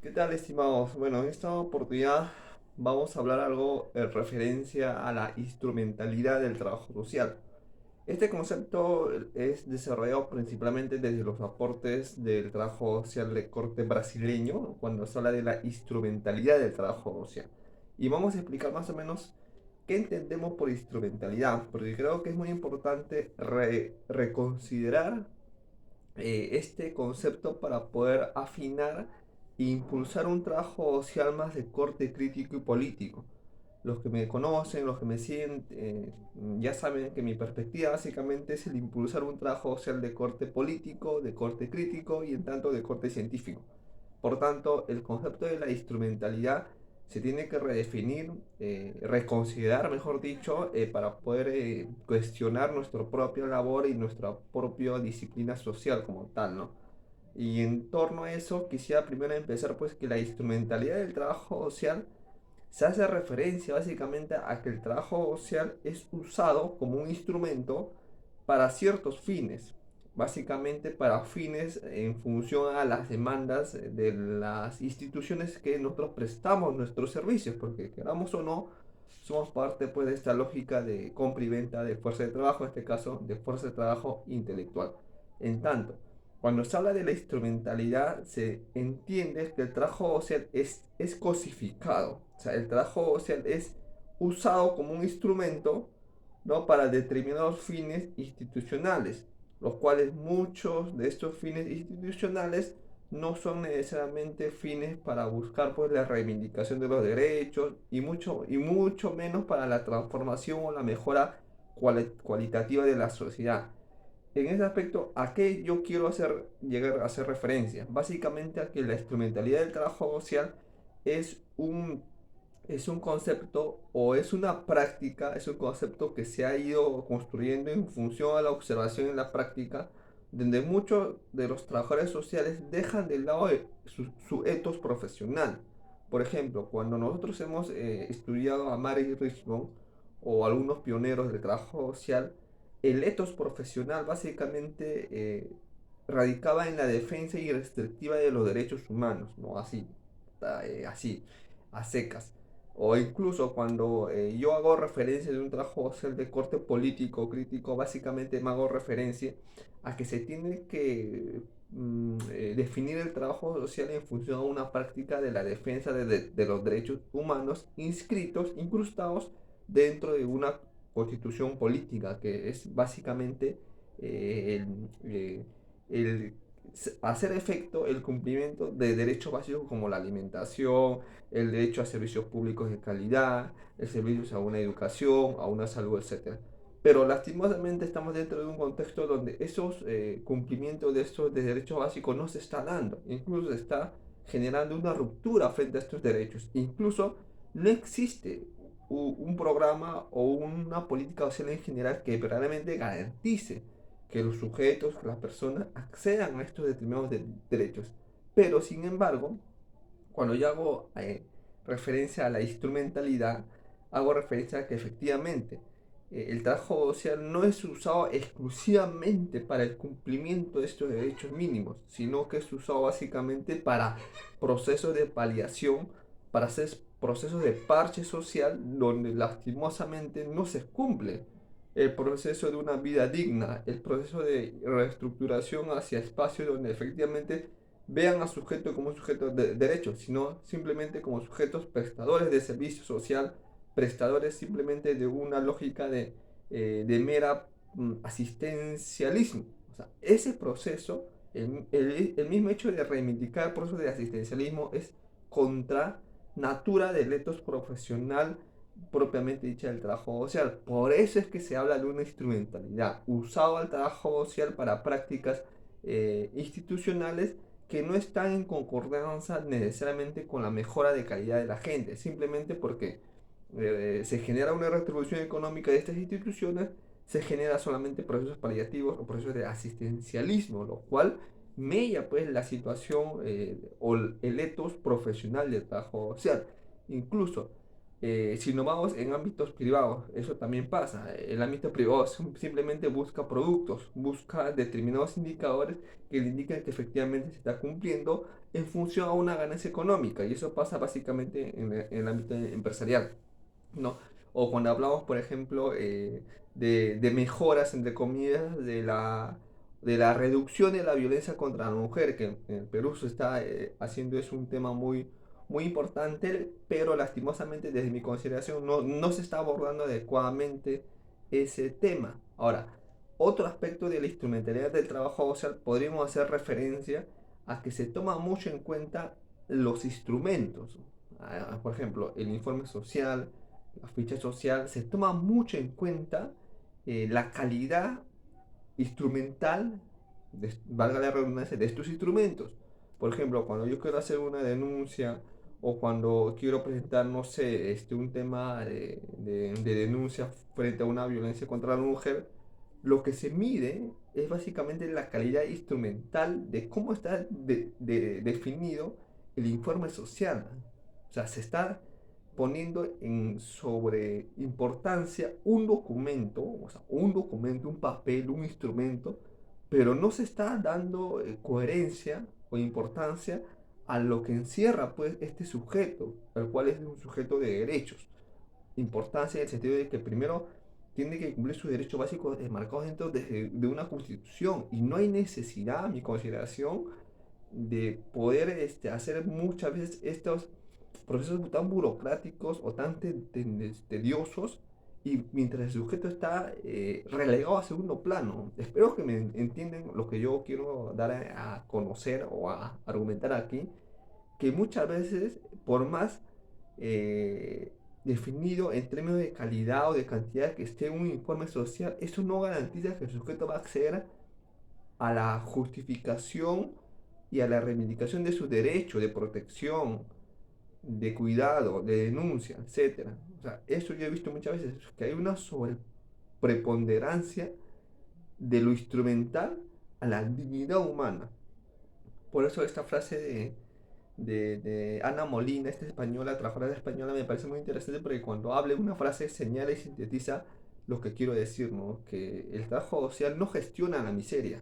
¿Qué tal, estimados? Bueno, en esta oportunidad vamos a hablar algo en referencia a la instrumentalidad del trabajo social. Este concepto es desarrollado principalmente desde los aportes del trabajo social de corte brasileño, cuando se habla de la instrumentalidad del trabajo social. Y vamos a explicar más o menos qué entendemos por instrumentalidad, porque creo que es muy importante reconsiderar este concepto para poder afinar e impulsar un trabajo social más de corte crítico y político. Los que me conocen, los que me siguen, ya saben que mi perspectiva básicamente es el impulsar un trabajo social de corte político, de corte crítico y en tanto de corte científico. Por tanto, el concepto de la instrumentalidad se tiene que redefinir, reconsiderar, mejor dicho, para poder cuestionar nuestra propia labor y nuestra propia disciplina social como tal, ¿no? Y en torno a eso, quisiera primero empezar pues que la instrumentalidad del trabajo social se hace referencia básicamente a que el trabajo social es usado como un instrumento para ciertos fines, básicamente para fines en función a las demandas de las instituciones que nosotros prestamos nuestros servicios, porque queramos o no, somos parte pues de esta lógica de compra y venta de fuerza de trabajo, en este caso de fuerza de trabajo intelectual. En tanto, cuando se habla de la instrumentalidad, se entiende que el trabajo social es cosificado. O sea, el trabajo social es usado como un instrumento, ¿no? Para determinados fines institucionales, los cuales muchos de estos fines institucionales no son necesariamente fines para buscar pues la reivindicación de los derechos y mucho menos para la transformación o la mejora cualitativa de la sociedad. En ese aspecto, ¿a qué yo quiero llegar a hacer referencia? Básicamente a que la instrumentalidad del trabajo social es es un concepto o es una práctica, es un concepto que se ha ido construyendo en función a la observación en la práctica, donde muchos de los trabajadores sociales dejan de lado su etos profesional. Por ejemplo, cuando nosotros hemos estudiado a Mary Richmond o algunos pioneros del trabajo social, el etos profesional básicamente radicaba en la defensa irrestrictiva de los derechos humanos, ¿no? Así, a secas. O incluso cuando yo hago referencia de un trabajo social de corte político, crítico, básicamente me hago referencia a que se tiene que definir el trabajo social en función a una práctica de la defensa de los derechos humanos inscritos, incrustados dentro de una constitución política, que es básicamente eh, el, eh, el hacer efecto el cumplimiento de derechos básicos como la alimentación, el derecho a servicios públicos de calidad, el servicio a una educación, a una salud, etcétera. Pero lastimosamente estamos dentro de un contexto donde esos cumplimientos de estos derechos básicos no se está dando, incluso se está generando una ruptura frente a estos derechos. Incluso no existe un programa o una política social en general que verdaderamente garantice que los sujetos, que las personas accedan a estos determinados derechos. Pero sin embargo, cuando yo hago referencia a la instrumentalidad, hago referencia a que efectivamente el trabajo social no es usado exclusivamente para el cumplimiento de estos derechos mínimos, sino que es usado básicamente para procesos de paliación, para hacer procesos de parche social donde lastimosamente no se cumple el proceso de una vida digna, el proceso de reestructuración hacia espacios donde efectivamente vean a sujeto como un sujeto de derecho, sino simplemente como sujetos prestadores de servicio social, prestadores simplemente de una lógica de mera asistencialismo. O sea, ese proceso, el mismo hecho de reivindicar el proceso de asistencialismo es contra natura del etos profesional propiamente dicha del trabajo social. Por eso es que se habla de una instrumentalidad, usado al trabajo social para prácticas institucionales que no están en concordancia necesariamente con la mejora de calidad de la gente, simplemente porque se genera una retribución económica de estas instituciones, se genera solamente procesos paliativos o procesos de asistencialismo, lo cual mella pues la situación o el etos profesional del trabajo social. Incluso Si nos vamos en ámbitos privados, eso también pasa. El ámbito privado simplemente busca productos, busca determinados indicadores que le indican que efectivamente se está cumpliendo en función a una ganancia económica. Y eso pasa básicamente en el ámbito empresarial, ¿no? O cuando hablamos, por ejemplo, de mejoras, entre comillas, de la reducción de la violencia contra la mujer, que en el Perú se está haciendo, es un tema muy importante, pero lastimosamente desde mi consideración no se está abordando adecuadamente ese tema. Ahora, otro aspecto de la instrumentalidad del trabajo social podríamos hacer referencia a que se toma mucho en cuenta los instrumentos. Por ejemplo, el informe social, la ficha social, se toma mucho en cuenta la calidad instrumental, valga la redundancia, de estos instrumentos. Por ejemplo, cuando yo quiero hacer una denuncia o cuando quiero presentar, no sé, un tema de denuncia frente a una violencia contra la mujer, lo que se mide es básicamente la calidad instrumental de cómo está definido el informe social. O sea, se está poniendo en sobre importancia un documento, o sea, un papel, un instrumento, pero no se está dando coherencia o importancia a lo que encierra pues este sujeto, el cual es un sujeto de derechos. Importancia en el sentido de que primero tiene que cumplir sus derechos básicos enmarcados dentro de una constitución y no hay necesidad, a mi consideración, de poder hacer muchas veces estos procesos tan burocráticos o tan tediosos y mientras el sujeto está relegado a segundo plano. Espero que me entiendan lo que yo quiero dar a conocer o a argumentar aquí, que muchas veces, por más definido en términos de calidad o de cantidad que esté un informe social, eso no garantiza que el sujeto va a acceder a la justificación y a la reivindicación de su derecho de protección, de cuidado, de denuncia, etcétera. O sea, eso yo he visto muchas veces, que hay una sobrepreponderancia de lo instrumental a la dignidad humana. Por eso esta frase de Ana Molina, esta española, trabajadora española, me parece muy interesante porque cuando habla una frase señala y sintetiza lo que quiero decir, ¿no? Que el trabajo social no gestiona la miseria.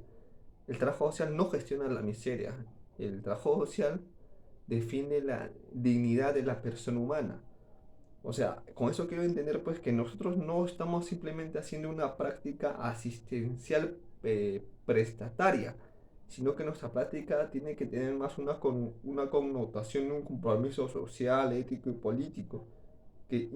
El trabajo social no gestiona la miseria. El trabajo social define la dignidad de la persona humana. O sea, con eso quiero entender pues que nosotros no estamos simplemente haciendo una práctica asistencial prestataria, sino que nuestra práctica tiene que tener más una connotación, un compromiso social, ético y político, que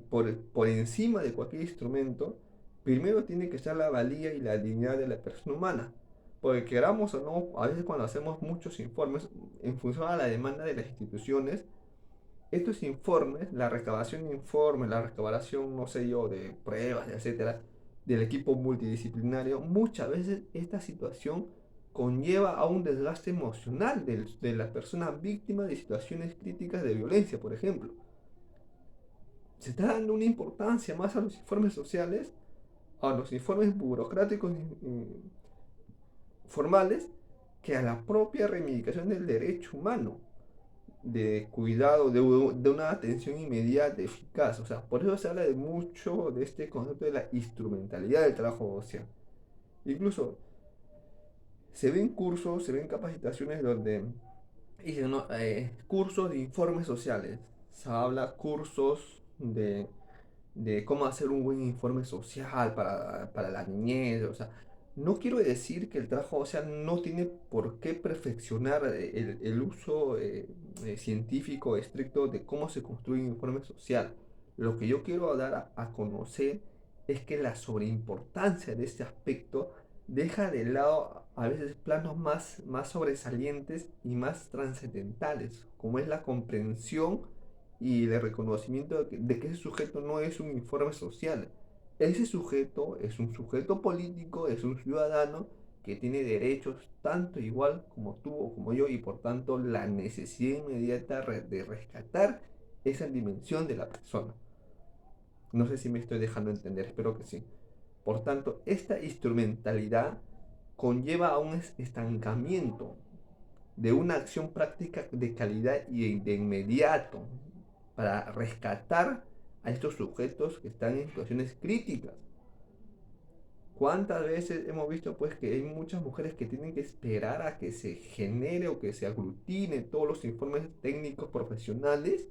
por encima de cualquier instrumento, primero tiene que estar la valía y la dignidad de la persona humana. Porque queramos o no, a veces cuando hacemos muchos informes en función a la demanda de las instituciones, estos informes, la recabación de informes, la recabación, no sé yo, de pruebas, etcétera, del equipo multidisciplinario, muchas veces esta situación conlleva a un desgaste emocional de la persona víctima de situaciones críticas de violencia, por ejemplo. Se está dando una importancia más a los informes sociales, a los informes burocráticos formales, que a la propia reivindicación del derecho humano de cuidado, de una atención inmediata, eficaz. O sea, por eso se habla de mucho de este concepto de la instrumentalidad del trabajo social. Incluso se ven cursos, se ven capacitaciones donde dicen, ¿no? Cursos de informes sociales. Se habla cursos de cómo hacer un buen informe social para la niñez. O sea, no quiero decir que el trabajo social no tiene por qué perfeccionar el uso científico estricto de cómo se construye un informe social. Lo que yo quiero dar a conocer es que la sobreimportancia de este aspecto deja de lado a veces planos más sobresalientes y más trascendentales, como es la comprensión y el reconocimiento de que ese sujeto no es un informe social. Ese sujeto es un sujeto político, es un ciudadano que tiene derechos tanto igual como tú o como yo y por tanto la necesidad inmediata de rescatar esa dimensión de la persona. No sé si me estoy dejando entender, espero que sí. Por tanto, esta instrumentalidad conlleva a un estancamiento de una acción práctica de calidad y de inmediato para rescatar a estos sujetos que están en situaciones críticas. ¿Cuántas veces hemos visto pues que hay muchas mujeres que tienen que esperar a que se genere o que se aglutine todos los informes técnicos profesionales?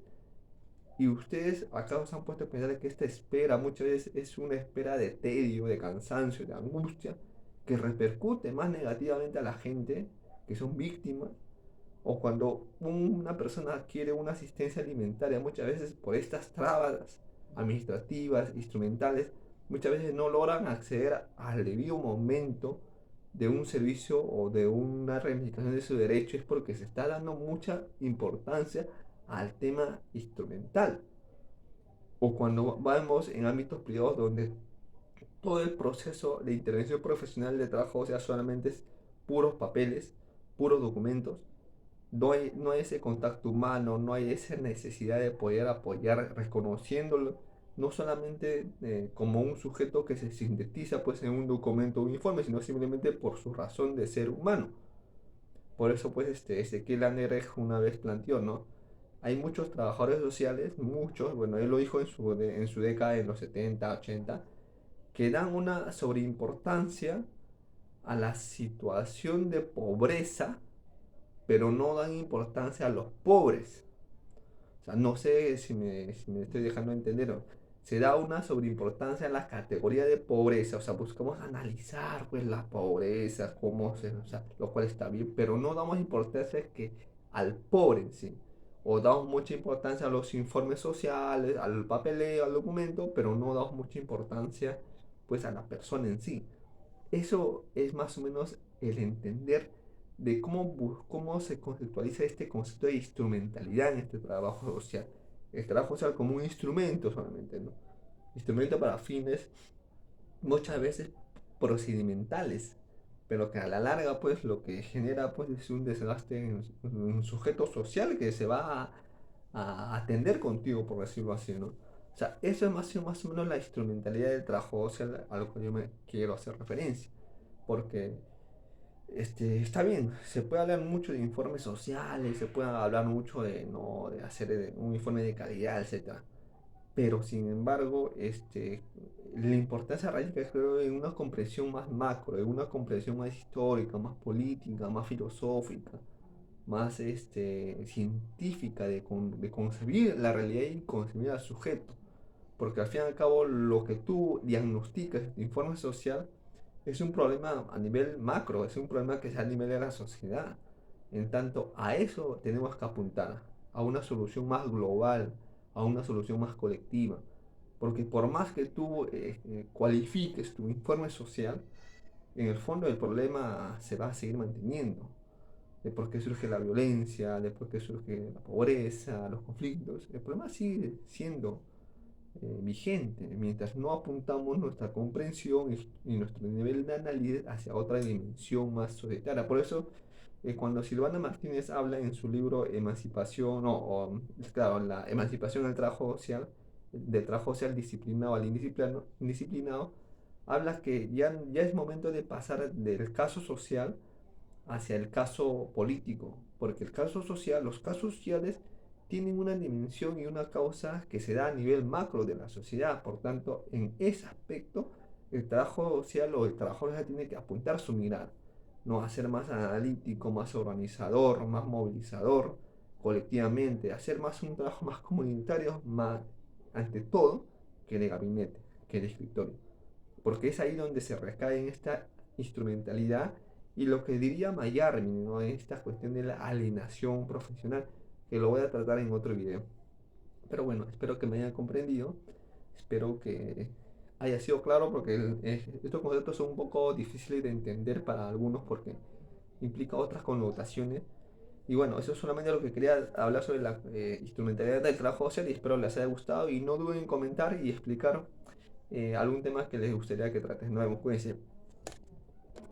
Y ustedes acá se han puesto a pensar que esta espera muchas veces es una espera de tedio, de cansancio, de angustia, que repercute más negativamente a la gente que son víctimas. O cuando una persona quiere una asistencia alimentaria, muchas veces por estas trabas administrativas, instrumentales, muchas veces no logran acceder al debido momento de un servicio o de una reivindicación de su derecho, es porque se está dando mucha importancia al tema instrumental. O cuando vamos en ámbitos privados donde todo el proceso de intervención profesional de trabajo, o sea, solamente es puros papeles, puros documentos, no hay ese contacto humano, no hay esa necesidad de poder apoyar reconociéndolo, no solamente como un sujeto que se sintetiza pues en un documento o un informe, sino simplemente por su razón de ser humano. Por eso pues Ezequiel Anderegg una vez planteó, ¿no? Hay muchos trabajadores sociales, muchos, bueno, él lo dijo en su década, en los 70 80 que dan una sobreimportancia a la situación de pobreza, pero no dan importancia a los pobres. O sea, no sé si me estoy dejando entender. Se da una sobreimportancia en la categoría de pobreza. O sea, buscamos analizar pues la pobreza, o sea, lo cual está bien, pero no damos importancia que al pobre en sí. O damos mucha importancia a los informes sociales, al papeleo, al documento, pero no damos mucha importancia pues a la persona en sí. Eso es más o menos el entender de cómo se conceptualiza este concepto de instrumentalidad en este trabajo social. El trabajo social como un instrumento solamente, ¿no? Instrumento para fines muchas veces procedimentales, pero que a la larga pues lo que genera pues es un desgaste en un sujeto social que se va a atender contigo, por decirlo así, ¿no? O sea, eso es más o menos la instrumentalidad del trabajo social a lo que yo me quiero hacer referencia, porque está bien, se puede hablar mucho de informes sociales, se puede hablar mucho de, no, de hacer un informe de calidad, etcétera. Pero sin embargo, la importancia radica, creo, en una comprensión más macro, en una comprensión más histórica, más política, más filosófica, más científica de concebir la realidad y concebir al sujeto. Porque al fin y al cabo, lo que tú diagnosticas en tu informe social es un problema a nivel macro, es un problema que es a nivel de la sociedad. En tanto, a eso tenemos que apuntar, a una solución más global, a una solución más colectiva. Porque por más que tú cualifiques tu informe social, en el fondo el problema se va a seguir manteniendo. De por qué surge la violencia, de por qué surge la pobreza, los conflictos. El problema sigue siendo vigente, mientras no apuntamos nuestra comprensión y nuestro nivel de análisis hacia otra dimensión más societaria. Por eso, cuando Silvana Martínez habla en su libro Emancipación, claro, la emancipación del trabajo social disciplinado al indisciplinado, habla que ya es momento de pasar del caso social hacia el caso político, porque el caso social, los casos sociales tienen una dimensión y una causa que se da a nivel macro de la sociedad. Por tanto, en ese aspecto, el trabajo social o el trabajo social tiene que apuntar su mirada, no a ser más analítico, más organizador, más movilizador colectivamente, hacer más un trabajo más comunitario, más ante todo que de gabinete, que de escritorio. Porque es ahí donde se recae en esta instrumentalidad y lo que diría Mayarmin, ¿no? En esta cuestión de la alienación profesional, que lo voy a tratar en otro video. Pero bueno, espero que me hayan comprendido, espero que haya sido claro porque estos conceptos son un poco difíciles de entender para algunos porque implica otras connotaciones. Y bueno, eso es solamente lo que quería hablar sobre la instrumentalidad del trabajo social y espero les haya gustado y no duden en comentar y explicar algún tema que les gustaría que trates. Nos vemos, cuídense.